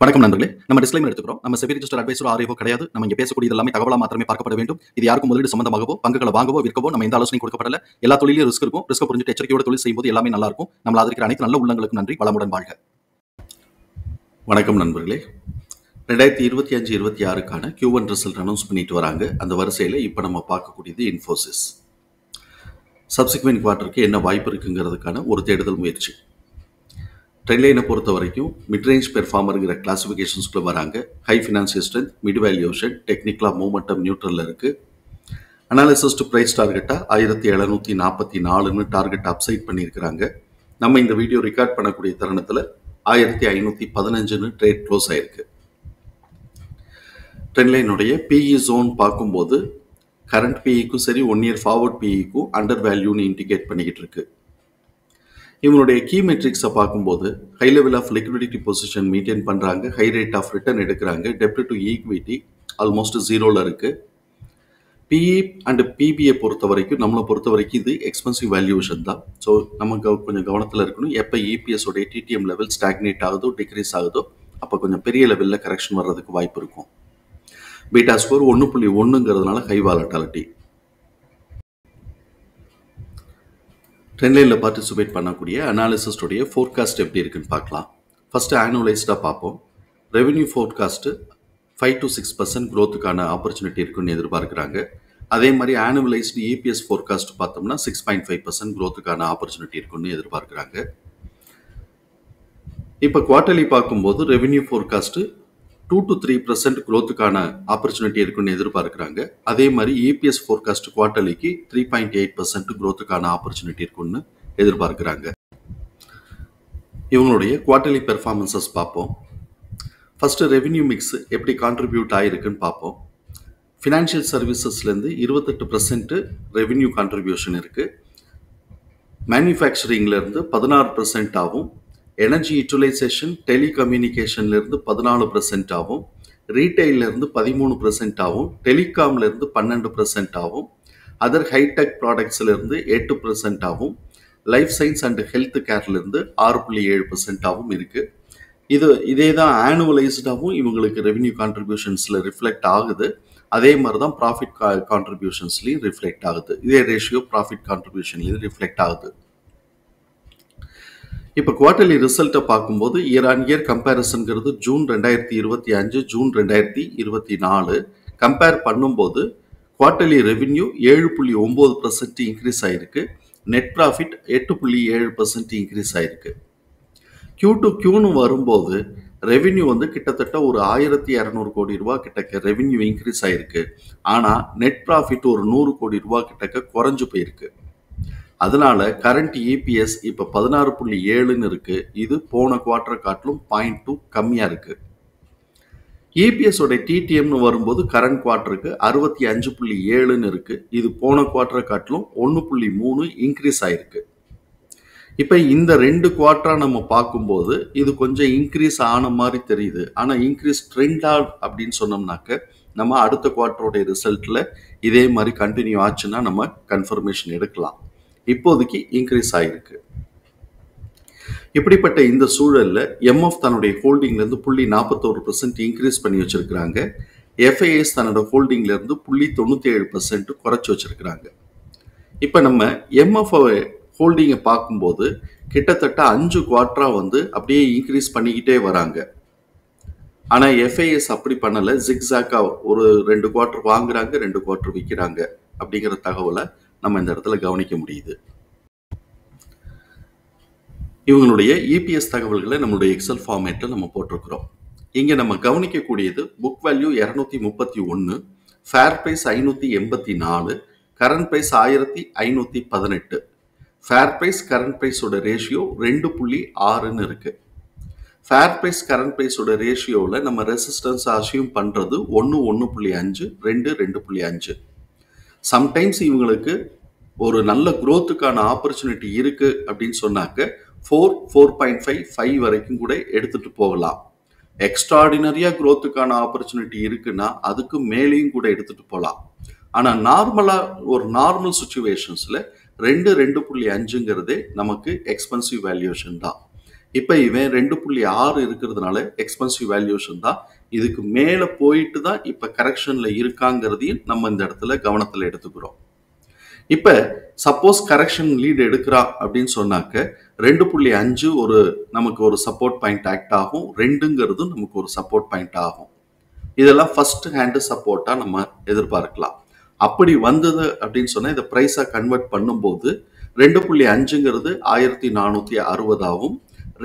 வணக்கம் நண்பர்களே. நம்ம டிஸ்க்ளைமர் எடுத்துக்கிறோம். நம்ம செபி ரிஜிஸ்டர் அட்வைசரோ ஆர்ஐஓ கிடையாது. நம்ம இங்க பேசக்கூடியது எல்லாமே தகவலா மாத்திரமே பார்க்கப்பட வேண்டும். இது யாருக்கும் முதலீடு சம்பந்தமாகவோ பங்குகளை வாங்கவோ விற்கவோ நம்ம எந்த ஆலோசனையும் கொடுக்கப்படல. எல்லா தொழிலும் ரிஸ்க் இருக்கும். ரிஸ்க் புரிஞ்சுட்டு எச்சரிக்கையோட தொழில் செய்யும்போது எல்லாமே நல்லா இருக்கும். நம்மள ஆதரிக்கிற அனைத்து நல்ல உள்ளங்களுக்கும் நன்றி. வளமுடன் வாழ்க. வணக்கம் நண்பர்களே. 2025-26க்கான Q1 ரிசல்ட் அனௌன்ஸ் பண்ணிட்டு வராங்க. அந்த வரிசையில் இப்போ நம்ம பார்க்கக்கூடியது இன்ஃபோசிஸ். சப்சிக்வெண்ட் குவார்ட்டருக்கு என்ன வாய்ப்பு இருக்குங்கிறதுக்கான ஒரு தேடுதல் முயற்சி. ட்ரெண்ட்லைனை பொறுத்த வரைக்கும் மிட்ரேஞ்ச் பெர்ஃபார்மருங்கிற கிளாசிஃபிகேஷன்ஸ்குள்ளே வராங்க. High financial strength, mid valuation, டெக்னிக்கலாக மூமெண்டம் நியூட்ரலில் இருக்குது. அனாலிசிஸ் டு ப்ரைஸ் டார்கெட்டாக 1744ன்னு டார்கெட் அப்சைட் பண்ணியிருக்கிறாங்க. நம்ம இந்த வீடியோ ரெக்கார்ட் பண்ணக்கூடிய தருணத்தில் 1515ன்னு ட்ரேட் க்ளோஸ் ஆயிருக்கு. ட்ரெண்ட்லைனுடைய பிஇ ஜோன் பார்க்கும்போது கரண்ட் பிஇக்கும் சரி 1 இயர் ஃபார்வர்ட் பிஇக்கும் அண்டர் வேல்யூன்னு இண்டிகேட் பண்ணிக்கிட்டு இருக்கு. இவங்களுடைய கீ மெட்ரிக்ஸை பார்க்கும்போது high level of liquidity position maintain பண்ணுறாங்க, ஹை ரேட் ஆஃப் ரிட்டர்ன் எடுக்கிறாங்க, டெப்ட் டு ஈக்விட்டி ஆல்மோஸ்ட் 0ல் இருக்குது. பிஇ அண்ட் பிபிஐ பொறுத்த வரைக்கும் நம்மளை பொறுத்த வரைக்கும் இது எக்ஸ்பென்சிவ் வேல்யூஷன் தான். ஸோ நம்ம கொஞ்சம் கவனத்தில் இருக்கணும். எப்போ இபிஎஸோடைய டிடிஎம் லெவல் ஸ்டாக்னேட் ஆகுதோ டிக்ரீஸ் ஆகுதோ அப்போ கொஞ்சம் பெரிய லெவலில் கரெக்ஷன் வர்றதுக்கு வாய்ப்பு இருக்கும். பீட்டா ஸ்கோர் 1.1ங்கிறதுனால ஹை வாலட்டாலிட்டி. ட்ரெண்ட்லைனில் பார்ட்டிசிபேட் பண்ணக்கூடிய அனாலிசிஸ்டோடைய ஃபோர்காஸ்ட் எப்படி இருக்குன்னு பார்க்கலாம். ஃபஸ்ட்டு ஆனுவலைஸ்டாக பார்ப்போம். ரெவென்யூ ஃபோர்காஸ்ட்டு 5 to 6% க்ரோத்துக்கான ஆப்பர்ச்சுனிட்டி இருக்குன்னு எதிர்பார்க்குறாங்க. அதே மாதிரி ஆனுவலைஸ்டு இபிஎஸ் ஃபோர்காஸ்ட் பார்த்தோம்னா 6.5% க்ரோத்துக்கான ஆப்பர்ச்சுனிட்டி இருக்குன்னு எதிர்பார்க்குறாங்க. இப்போ குவார்ட்டர்லி பார்க்கும்போது ரெவென்யூ ஃபோர்காஸ்ட்டு 2 to 3% க்ரோத்துக்கான ஆப்பர்ச்சுனிட்டி இருக்குன்னு எதிர்பார்க்குறாங்க. அதே மாதிரி இபிஎஸ் ஃபோர்காஸ்ட் குவார்ட்டர்லிக்கு 3.8% க்ரோத்துக்கான ஆப்பர்ச்சுனிட்டி இருக்குன்னு எதிர்பார்க்குறாங்க. இவங்களுடைய குவார்ட்டர்லி பெர்ஃபார்மன்சஸ் பார்ப்போம். ஃபஸ்ட்டு ரெவென்யூ மிக்ஸ் எப்படி கான்ட்ரிபியூட் ஆகிருக்குன்னு பார்ப்போம். ஃபினான்ஷியல் சர்வீசஸ்லேருந்து 28% ரெவென்யூ கான்ட்ரிபியூஷன் இருக்குது. மேனுஃபேக்சரிங்லேருந்து 16% ஆகும். எனர்ஜி யூட்டிலைசேஷன் டெலிகம்யூனிகேஷன்லேருந்து 14% ஆகும். ரீட்டைல்லேருந்து 13% ஆகும். டெலிகாம்லேருந்து 12% ஆகும். அதர் ஹைடெக் ப்ராடக்ட்ஸ்லேருந்து 8% ஆகும். லைஃப் சயின்ஸ் அண்ட் ஹெல்த் கேர்லேருந்து 6.7% ஆகும் இருக்குது. இதே தான் ஆனுவலைஸ்டாகவும் இவங்களுக்கு ரெவென்யூ கான்ட்ரிபியூஷன்ஸில் ரிஃப்ளெக்ட் ஆகுது. அதே மாதிரி தான் ப்ராஃபிட் கான்ட்ரிபியூஷன்ஸ்லையும் ரிஃப்ளெக்ட் ஆகுது. இதே ரேஷியோ ப்ராஃபிட் கான்ட்ரிபியூஷன்லையும் ரிஃப்ளெக்ட் ஆகுது. இப்போ குவார்ட்டர்லி ரிசல்ட்டை பார்க்கும்போது இயர் ஆன் இயர் கம்பேரிசன்கிறது ஜூன் 2025 ஜூன் 2024 கம்பேர் பண்ணும்போது குவார்ட்டர்லி ரெவென்யூ 7.9% இன்க்ரீஸ் ஆகிருக்கு. நெட் ப்ராஃபிட் 8.7% இன்க்ரீஸ் ஆகிருக்கு. Q2Qன்னு வரும்போது ரெவென்யூ கிட்டத்தட்ட ஒரு 1200 கோடி ரூபா கிட்டக்க ரெவென்யூ இன்க்ரீஸ் ஆகிருக்கு. ஆனால் நெட் ப்ராஃபிட் ஒரு 100 கோடி ரூபா கிட்டக்க குறைஞ்சு போயிருக்கு. அதனால கரண்ட் இபிஎஸ் இப்போ 16.7ன்னு இருக்கு. இது போன குவார்ட்டரை காட்டிலும் 0.2 கம்மியாக இருக்கு. இபிஎஸோட டிடிஎம்னு வரும்போது கரண்ட் குவார்ட்டருக்கு 65.7ன்னு இருக்கு. இது போன குவார்ட்டரை காட்டிலும் 1.3 இன்க்ரீஸ் ஆயிருக்கு. இப்போ இந்த 2 குவார்ட்டராக நம்ம பார்க்கும்போது இது கொஞ்சம் இன்க்ரீஸ் ஆன மாதிரி தெரியுது. ஆனால் இன்க்ரீஸ் ட்ரெண்டா அப்படின்னு சொன்னோம்னாக்க நம்ம அடுத்த குவார்ட்டரோடைய ரிசல்ட்டில் இதே மாதிரி கண்டினியூ ஆச்சுன்னா நம்ம கன்ஃபர்மேஷன் எடுக்கலாம். இப்போதைக்கு இன்க்ரீஸ் ஆகிருக்கு. இப்படிப்பட்ட இந்த சூழலில் எம்எஃப் தன்னுடைய ஹோல்டிங்லேருந்து 0.41% இன்க்ரீஸ் பண்ணி வச்சுருக்கிறாங்க. எஃப்ஐஎஸ் தன்னோட ஹோல்டிங்லேருந்து 0.97% குறைச்சி வச்சுருக்கிறாங்க. இப்போ நம்ம எம்எஃப் ஹோல்டிங்கை பார்க்கும்போது கிட்டத்தட்ட 5 குவார்ட்டராக அப்படியே இன்க்ரீஸ் பண்ணிக்கிட்டே வராங்க. ஆனால் எஃப்ஐஎஸ் அப்படி பண்ணலை. ஜிக்ஸாக்காக ஒரு 2 குவார்ட்டர் வாங்குறாங்க, 2 குவார்ட்டர் விற்கிறாங்க அப்படிங்கிற தகவலை நம்ம இந்த இடத்துல கவனிக்க முடியுது. இவங்களுடைய இபிஎஸ் தகவல்களை நம்மளுடைய எக்ஸல் ஃபார்மேட்டில் நம்ம போட்டிருக்கிறோம். இங்கே நம்ம கவனிக்கக்கூடியது book value 231, fair price 584, current price 1518. Fair price current ப்ரைஸோட ரேஷியோ 2.6ன்னு இருக்கு. ஃபேர் ப்ரைஸ் கரண்ட் ப்ரைஸோட ரேஷியோவில் நம்ம ரெசிஸ்டன்ஸ் அசியூம் பண்ணுறது 1 1.5, 2 2.5. சம்டைம்ஸ் இவங்களுக்கு ஒரு நல்ல க்ரோத்துக்கான ஆப்பர்ச்சுனிட்டி இருக்குது அப்படின்னு சொன்னாக்க 4, 4.5, 5 வரைக்கும் கூட எடுத்துகிட்டு போகலாம். எக்ஸ்ட்ராடினரியாக க்ரோத்துக்கான ஆப்பர்ச்சுனிட்டி இருக்குன்னா அதுக்கு மேலேயும் கூட எடுத்துகிட்டு போகலாம். ஆனால் நார்மலாக ஒரு நார்மல் சுச்சுவேஷன்ஸில் 2 2.5ங்கிறதே நமக்கு எக்ஸ்பென்சிவ் வேல்யூஷன் தான். இப்போ இவன் 2.6 இருக்கிறதுனால எக்ஸ்பென்சிவ் வேல்யூஷன் தான். இதுக்கு மேலே போயிட்டு தான் இப்போ கரெக்ஷனில் இருக்காங்கிறதையும் நம்ம இந்த இடத்துல கவனத்தில் எடுத்துக்கிறோம். இப்போ சப்போஸ் கரெக்ஷன் லீட் எடுக்கிறா அப்படின்னு சொன்னாக்க 2.5 நமக்கு ஒரு சப்போர்ட் பாயிண்ட் ஆக்ட் ஆகும். 2ங்கிறது நமக்கு ஒரு சப்போர்ட் பாயிண்ட் ஆகும். இதெல்லாம் ஃபர்ஸ்ட் ஹேண்டு சப்போர்ட்டாக நம்ம எதிர்பார்க்கலாம். அப்படி வந்தது அப்படின்னு சொன்னால் இதை ப்ரைஸாக கன்வெர்ட் பண்ணும்போது 2.5ங்கிறது 1460ஆகவும்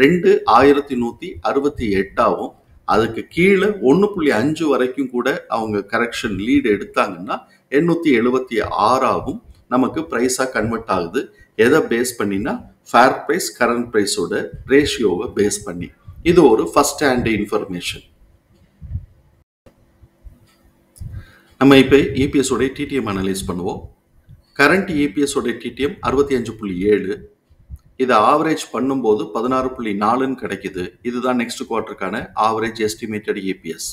2 1168ஆகவும் அதுக்கு கீழே 1.5 வரைக்கும் கூட அவங்க கரெக்ஷன் லீடு எடுத்தாங்கன்னா 876ஆகவும் நமக்கு ப்ரைஸாக கன்வெர்ட் ஆகுது. எதை பேஸ் பண்ணினா ஃபேர் ப்ரைஸ் கரண்ட் ப்ரைஸோட ரேஷியோவை பேஸ் பண்ணி. இது ஒரு ஃபர்ஸ்ட் ஹேண்ட் இன்ஃபர்மேஷன். நம்ம இப்போ EPS உடைய TTM அனலைஸ் பண்ணுவோம். கரண்ட் EPS உடைய TTM 65.7. இதை ஆவரேஜ் பண்ணும்போது 16.4ன்னு கிடைக்குது. இதுதான் நெக்ஸ்ட் குவார்ட்டருக்கான ஆவரேஜ் எஸ்டிமேட்டட் EPS.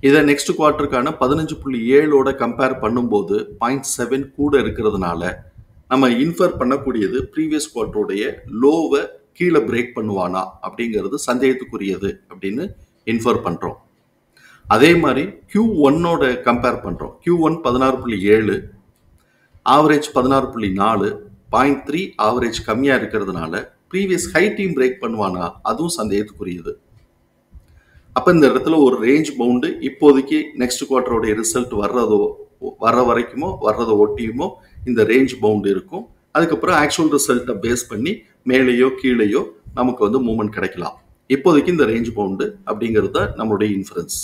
இதை நெக்ஸ்ட் குவார்ட்டருக்கான 15.7ஓட கம்பேர் பண்ணும்போது 0.7 கூட இருக்கிறதுனால நம்ம இன்ஃபர் பண்ணக்கூடியது ப்ரீவியஸ் குவார்ட்டருடைய லோவை கீழே பிரேக் பண்ணுவானா அப்படிங்கிறது சந்தேகத்துக்குரியது அப்படின்னு இன்ஃபர் பண்ணுறோம். அதே மாதிரி Q1ஓட கம்பேர் பண்ணுறோம். Q1 16.7, ஆவரேஜ் 16.4, 0.3 ஆவரேஜ் கம்மியாக இருக்கிறதுனால ப்ரீவியஸ் ஹைட்டையும் பிரேக் பண்ணுவானா அதுவும் சந்தேகத்துக்குரியது. அப்போ இந்த இடத்துல ஒரு ரேஞ்ச் பவுண்டு இப்போதைக்கு நெக்ஸ்ட் குவார்ட்டரோடைய ரிசல்ட் வர்ற வரைக்குமோ வர்றதை ஒட்டியுமோ இந்த ரேஞ்ச் பவுண்டு இருக்கும். அதுக்கப்புறம் ஆக்சுவல் ரிசல்ட்டை பேஸ் பண்ணி மேலேயோ கீழேயோ நமக்கு மூவ்மெண்ட் கிடைக்கலாம். இப்போதைக்கு இந்த ரேஞ்ச் பவுண்டு அப்படிங்கிறது தான் நம்மளுடைய இன்ஃபரன்ஸ்.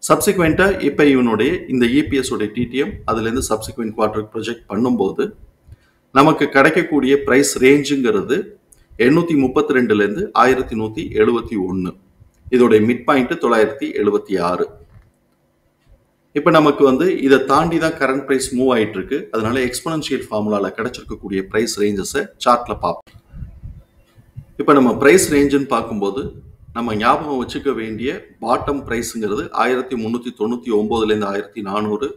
சப்சிக்வெண்ட்டாக இப்போ இவனுடைய இந்த EPS உடைய TTM அதுலேருந்து சப்சிக்வெண்ட் குவார்ட்டருக்கு ப்ரொஜெக்ட் பண்ணும்போது நமக்கு கிடைக்கக்கூடிய ப்ரைஸ் ரேஞ்சுங்கிறது 832லேருந்து 1171. இதோடைய மிட் பாயிண்ட் 976. இப்போ நமக்கு இதை தாண்டி தான் கரண்ட் ப்ரைஸ் மூவ் ஆகிட்டு இருக்கு. அதனால எக்ஸ்போனன்ஷியல் ஃபார்முலாவில் கிடைச்சிருக்கக்கூடிய ப்ரைஸ் ரேஞ்சஸை சார்ட்ல பார்ப்போம். இப்போ நம்ம ப்ரைஸ் ரேஞ்சுன்னு பார்க்கும்போது நம்ம ஞாபகம் வச்சுக்க வேண்டிய பாட்டம் ப்ரைஸுங்கிறது 1399லேருந்து 1400.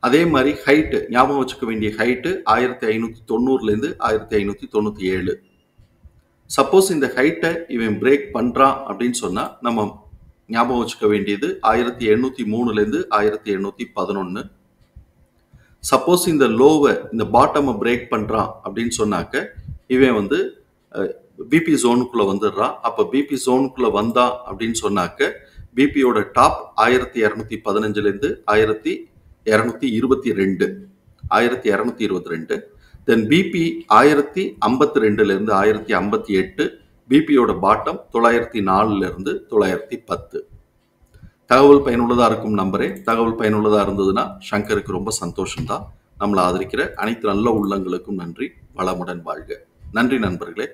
அதே மாதிரி ஹைட்டு ஞாபகம் வச்சுக்க வேண்டிய ஹைட்டு 1590லேருந்து 1597. சப்போஸ் இந்த ஹைட்டை இவன் பிரேக் பண்ணுறான் அப்படின்னு சொன்னால் நம்ம ஞாபகம் வச்சுக்க வேண்டியது 1803லேருந்து 1811. சப்போஸ் இந்த லோவை இந்த பாட்டமை பிரேக் பண்ணுறான் அப்படின்னு சொன்னாக்க இவன் பிபி ஜோனுக்குள்ளே வந்துடுறான். அப்போ பிபி ஜோனுக்குள்ளே வந்தான் அப்படின்னு சொன்னாக்க பிபியோட டாப் 1215லேருந்து 1222. தென் பிபி 1052லேருந்து 1058. பிபியோட பாட்டம் 904லேருந்து 910. தகவல் பயனுள்ளதாக இருக்கும் நம்புறேன். தகவல் பயனுள்ளதாக இருந்ததுன்னா சங்கருக்கு ரொம்ப சந்தோஷம்தான். நம்மளை ஆதரிக்கிற அனைத்து நல்ல உள்ளங்களுக்கும் நன்றி. வளமுடன் வாழ்க. நன்றி நண்பர்களே.